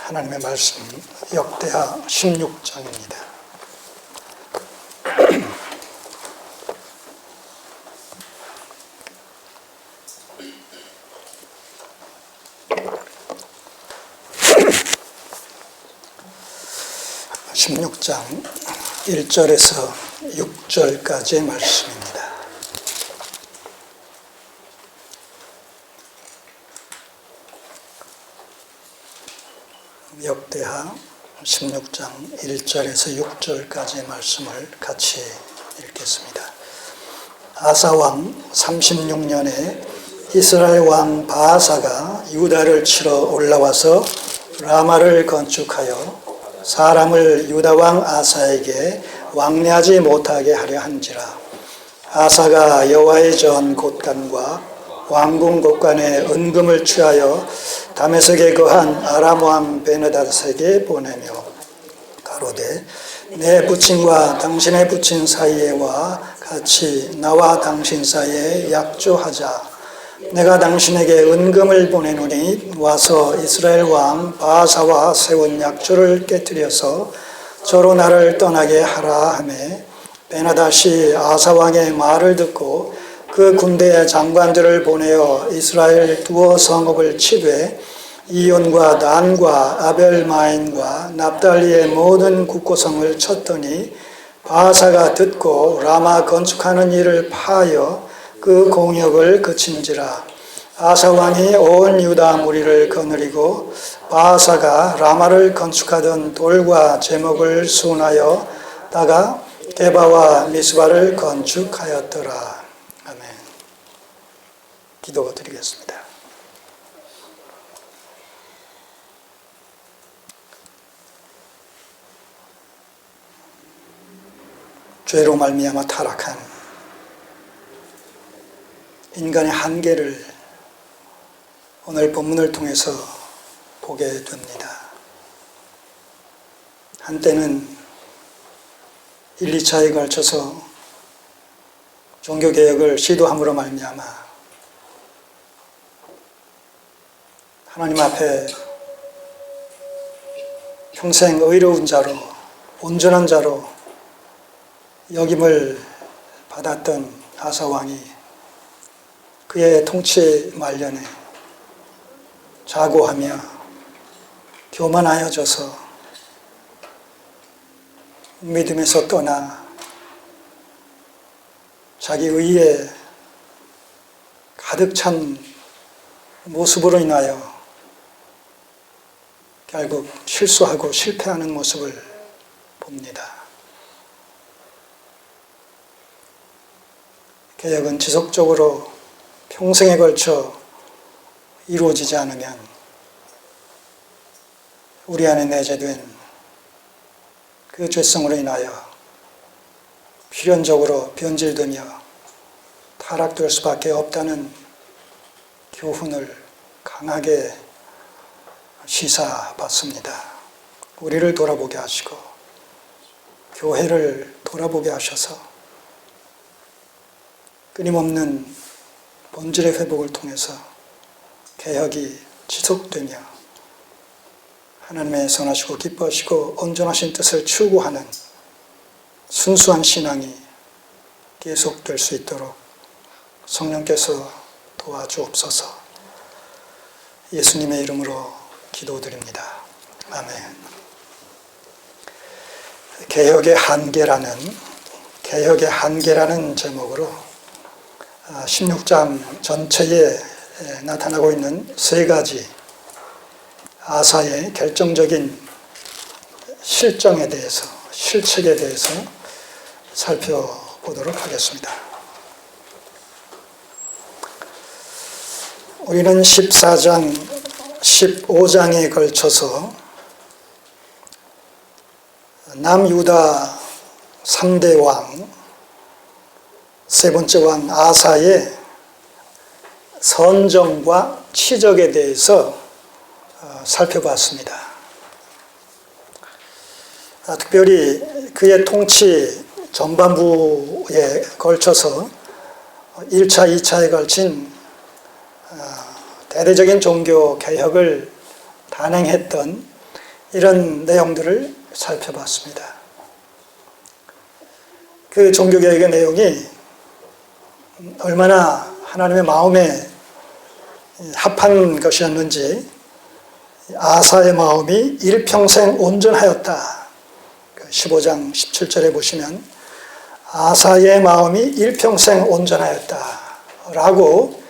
하나님의 말씀 역대하 16장입니다. (16장) 1절에서 6절까지의 말씀입니다. 역대하 16장 1절에서 6절까지의 말씀을 같이 읽겠습니다. 아사 왕 36년에 이스라엘 왕 바아사가 유다를 치러 올라와서 라마를 건축하여 사람을 유다 왕 아사에게 왕래하지 못하게 하려 한지라. 아사가 여호와의 전 곳간과 왕궁 곳간에 은금을 취하여 다메섹에 거한 아람 왕 베느닷에게 보내며 가로되 내 부친과 당신의 부친 사이에와 같이 나와 당신 사이에 약조하자. 내가 당신에게 은금을 보내노니 와서 이스라엘 왕 바아사와 세운 약조를 깨뜨려서 저로 나를 떠나게 하라 하매 베느닷이 아사 왕의 말을 듣고 그 군대의 장관들을 보내어 이스라엘 두어 성읍을 치되 이온과 단과 아벨마인과 납달리의 모든 국고성을 쳤더니 바아사가 듣고 라마 건축하는 일을 파하여 그 공역을 그친지라. 아사 왕이 온 유다 무리를 거느리고 바아사가 라마를 건축하던 돌과 제목을 수운하여 다가 게바와 미스바를 건축하였더라. 아멘. 기도드리겠습니다. 죄로 말미암아 타락한 인간의 한계를 오늘 본문을 통해서 보게 됩니다. 한때는 1, 2차에 걸쳐서 종교개혁을 시도함으로 말미암아 하나님 앞에 평생 의로운 자로 온전한 자로 역임을 받았던 아사 왕이 그의 통치 말년에 자고하며 교만하여져서 믿음에서 떠나 자기 의에 가득 찬 모습으로 인하여 결국 실수하고 실패하는 모습을 봅니다. 개혁은 지속적으로 평생에 걸쳐 이루어지지 않으면 우리 안에 내재된 그 죄성으로 인하여 필연적으로 변질되며 타락될 수밖에 없다는 교훈을 강하게 시사받습니다. 우리를 돌아보게 하시고 교회를 돌아보게 하셔서 끊임없는 본질의 회복을 통해서 개혁이 지속되며 하나님의 선하시고 기뻐하시고 온전하신 뜻을 추구하는 순수한 신앙이 계속될 수 있도록 성령께서 도와주옵소서. 예수님의 이름으로 기도드립니다. 아멘. 개혁의 한계라는 제목으로 16장 전체에 나타나고 있는 세 가지 아사의 결정적인 실정에 대해서, 실책에 대해서 살펴보도록 하겠습니다. 우리는 14장, 15장에 걸쳐서 남유다 3대 왕, 세 번째 왕 아사의 선정과 치적에 대해서 살펴봤습니다. 특별히 그의 통치 전반부에 걸쳐서 1차, 2차에 걸친 대대적인 종교 개혁을 단행했던 이런 내용들을 살펴봤습니다. 그 종교개혁의 내용이 얼마나 하나님의 마음에 합한 것이었는지 아사의 마음이 일평생 온전하였다. 15장 17절에 보시면 아사의 마음이 일평생 온전하였다 라고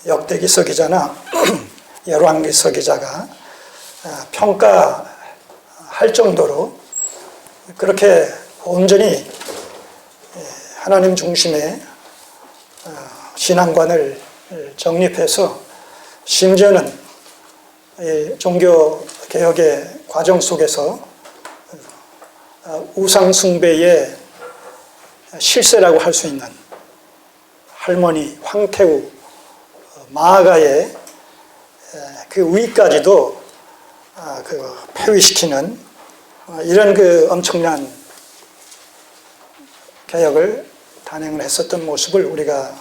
역대기서 기자나 열왕기서 기자가 평가할 정도로 그렇게 온전히 하나님 중심의 신앙관을 정립해서 심지어는 종교개혁의 과정 속에서 우상숭배의 실세라고 할 수 있는 할머니 황태우 마아가의 그 위까지도 폐위시키는 이런 엄청난 개혁을 단행을 했었던 모습을 우리가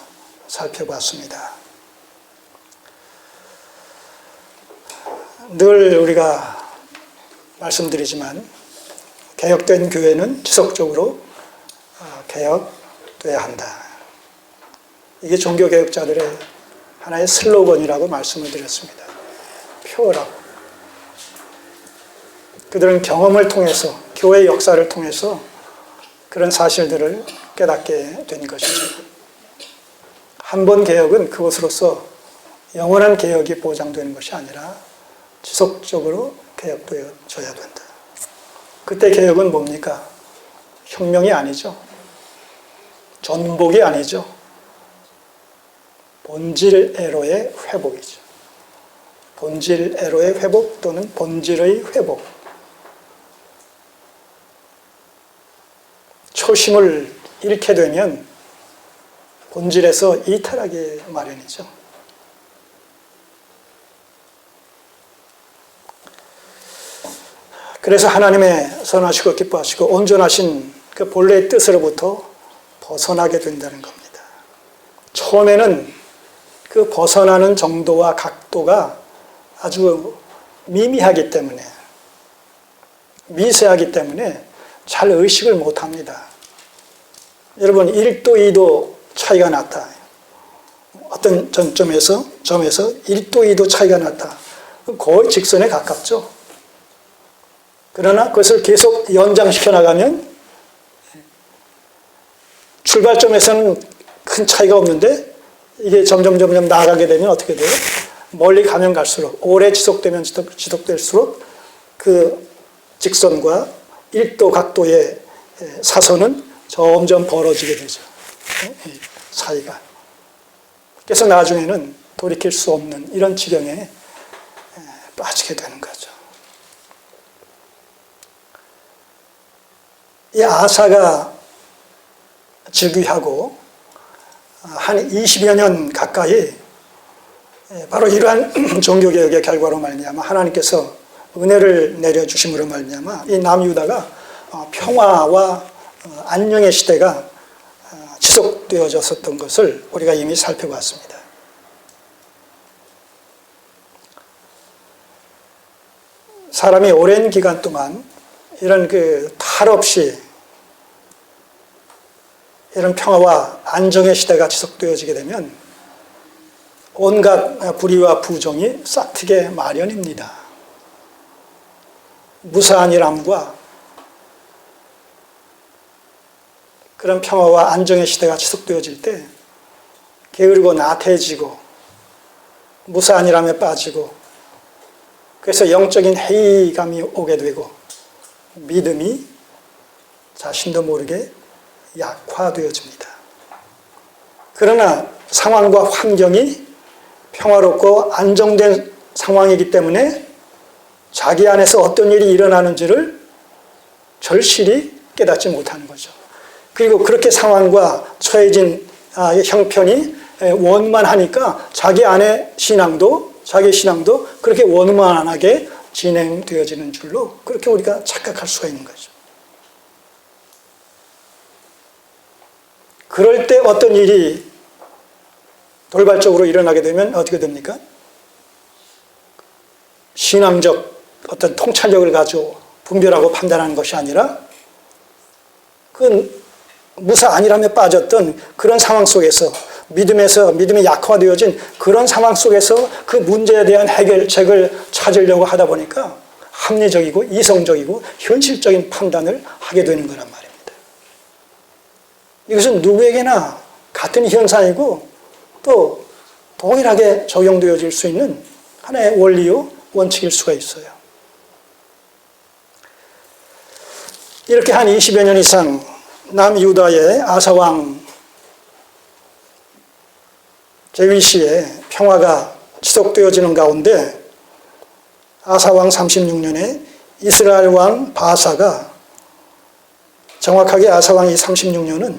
살펴봤습니다. 늘 우리가 말씀드리지만 개혁된 교회는 지속적으로 개혁돼야 한다. 이게 종교개혁자들의 하나의 슬로건이라고 말씀을 드렸습니다. 표어라고. 그들은 경험을 통해서, 교회의 역사를 통해서 그런 사실들을 깨닫게 된 것이죠. 한 번 개혁은 그것으로서 영원한 개혁이 보장되는 것이 아니라 지속적으로 개혁되어져야 된다. 그때 개혁은 뭡니까? 혁명이 아니죠. 전복이 아니죠. 본질애로의 회복이죠. 본질애로의 회복 또는 본질의 회복. 초심을 잃게 되면 본질에서 이탈하기 마련이죠. 그래서 하나님의 선하시고 기뻐하시고 온전하신 그 본래의 뜻으로부터 벗어나게 된다는 겁니다. 처음에는 그 벗어나는 정도와 각도가 아주 미미하기 때문에, 미세하기 때문에 잘 의식을 못합니다. 여러분 1도 2도 차이가 났다. 어떤 점에서 1도 2도 차이가 났다. 거의 직선에 가깝죠. 그러나 그것을 계속 연장시켜 나가면 출발점에서는 큰 차이가 없는데 이게 점점 나아가게 되면 어떻게 돼요? 멀리 가면 갈수록, 오래 지속되면 지속될수록 그 직선과 1도 각도의 사선은 점점 벌어지게 되죠. 사이가. 그래서 나중에는 돌이킬 수 없는 이런 지경에 빠지게 되는 거죠. 이 아사가 즉위하고 한 20여 년 가까이 바로 이러한 종교개혁의 결과로 말미암아 하나님께서 은혜를 내려주심으로 말미암아 이 남유다가 평화와 안녕의 시대가 지속되어졌었던 것을 우리가 이미 살펴봤습니다. 사람이 오랜 기간 동안 이런 탈 없이 이런 평화와 안정의 시대가 지속되어지게 되면 온갖 불의와 부정이 싹트게 마련입니다. 무사안일함과 그런 평화와 안정의 시대가 지속되어질 때 게으르고 나태해지고 무사안일함에 빠지고 그래서 영적인 회의감이 오게 되고 믿음이 자신도 모르게 약화되어집니다. 그러나 상황과 환경이 평화롭고 안정된 상황이기 때문에 자기 안에서 어떤 일이 일어나는지를 절실히 깨닫지 못하는 거죠. 그리고 그렇게 상황과 처해진 형편이 원만하니까 자기 신앙도 그렇게 원만하게 진행되어지는 줄로 그렇게 우리가 착각할 수가 있는 거죠. 그럴 때 어떤 일이 돌발적으로 일어나게 되면 어떻게 됩니까? 신앙적 어떤 통찰력을 가지고 분별하고 판단하는 것이 아니라 그 무사 안일함에 빠졌던 그런 상황 속에서 믿음이 약화되어진 그런 상황 속에서 그 문제에 대한 해결책을 찾으려고 하다 보니까 합리적이고 이성적이고 현실적인 판단을 하게 되는 거란 말입니다. 이것은 누구에게나 같은 현상이고 또 동일하게 적용되어질 수 있는 하나의 원리요 원칙일 수가 있어요. 이렇게 한 20여 년 이상 남유다의 아사왕 제위시에 평화가 지속되어지는 가운데 아사왕 36년에 이스라엘 왕 바사가, 정확하게 아사왕이 36년은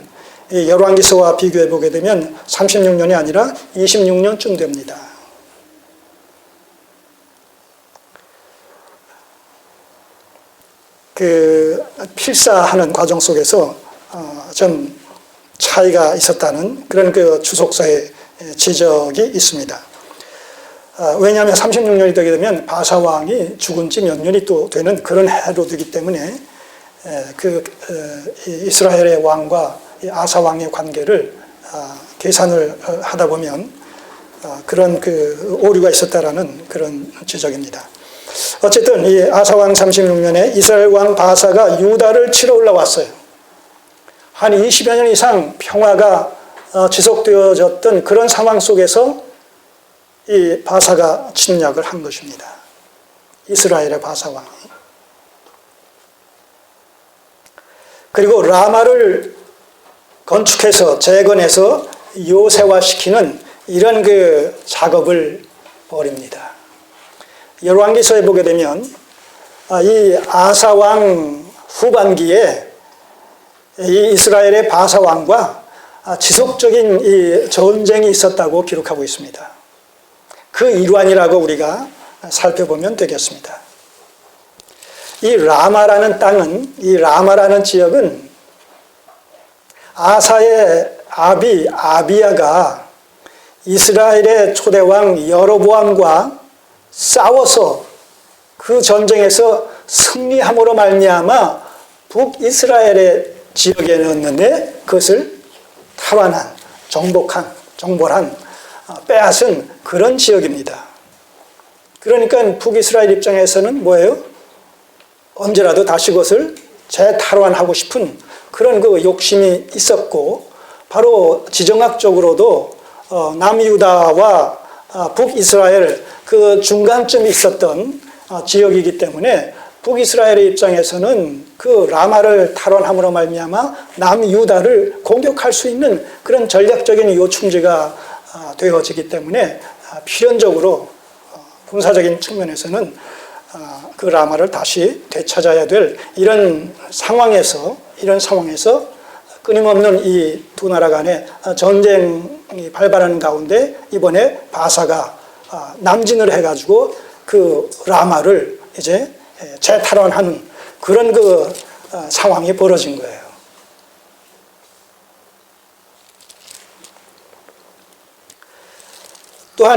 열왕기서와 비교해 보게 되면 36년이 아니라 26년쯤 됩니다. 그 필사하는 과정 속에서 좀 차이가 있었다는 그런 그 주석서의 지적이 있습니다. 왜냐하면 36년이 되게 되면 바사왕이 죽은 지 몇 년이 또 되는 그런 해로 되기 때문에 이스라엘의 왕과 아사왕의 관계를 계산을 하다 보면 그런 그 오류가 있었다라는 그런 지적입니다. 어쨌든 이 아사왕 36년에 이스라엘 왕 바사가 유다를 치러 올라왔어요. 한 20여 년 이상 평화가 지속되어졌던 그런 상황 속에서 이 바사가 침략을 한 것입니다. 이스라엘의 바사왕이. 그리고 라마를 건축해서 재건해서 요새화시키는 이런 그 작업을 벌입니다. 열왕기서에 보게 되면 이 아사왕 후반기에 이 이스라엘의 바사왕과 지속적인 이 전쟁이 있었다고 기록하고 있습니다. 그 일환이라고 우리가 살펴보면 되겠습니다. 이 라마라는 땅은, 이 라마라는 지역은 아사의 아비 아비야가 이스라엘의 초대왕 여로보암과 싸워서 그 전쟁에서 승리함으로 말미암아 북이스라엘의 지역에 넣었는데 그것을 탈환한, 정벌한, 빼앗은 그런 지역입니다. 그러니까 북이스라엘 입장에서는 뭐예요? 언제라도 다시 그것을 재탈환하고 싶은 그런 그 욕심이 있었고, 바로 지정학적으로도 남유다와 북이스라엘 그 중간쯤에 있었던 지역이기 때문에 북이스라엘의 입장에서는 그 라마를 탈환함으로 말미암아 남유다를 공격할 수 있는 그런 전략적인 요충지가 되어지기 때문에 필연적으로 군사적인 측면에서는 그 라마를 다시 되찾아야 될 이런 상황에서 끊임없는 이 두 나라 간의 전쟁이 발발하는 가운데 이번에 바사가 남진을 해가지고 그 라마를 이제 재탈환하는 그런 그 상황이 벌어진 거예요.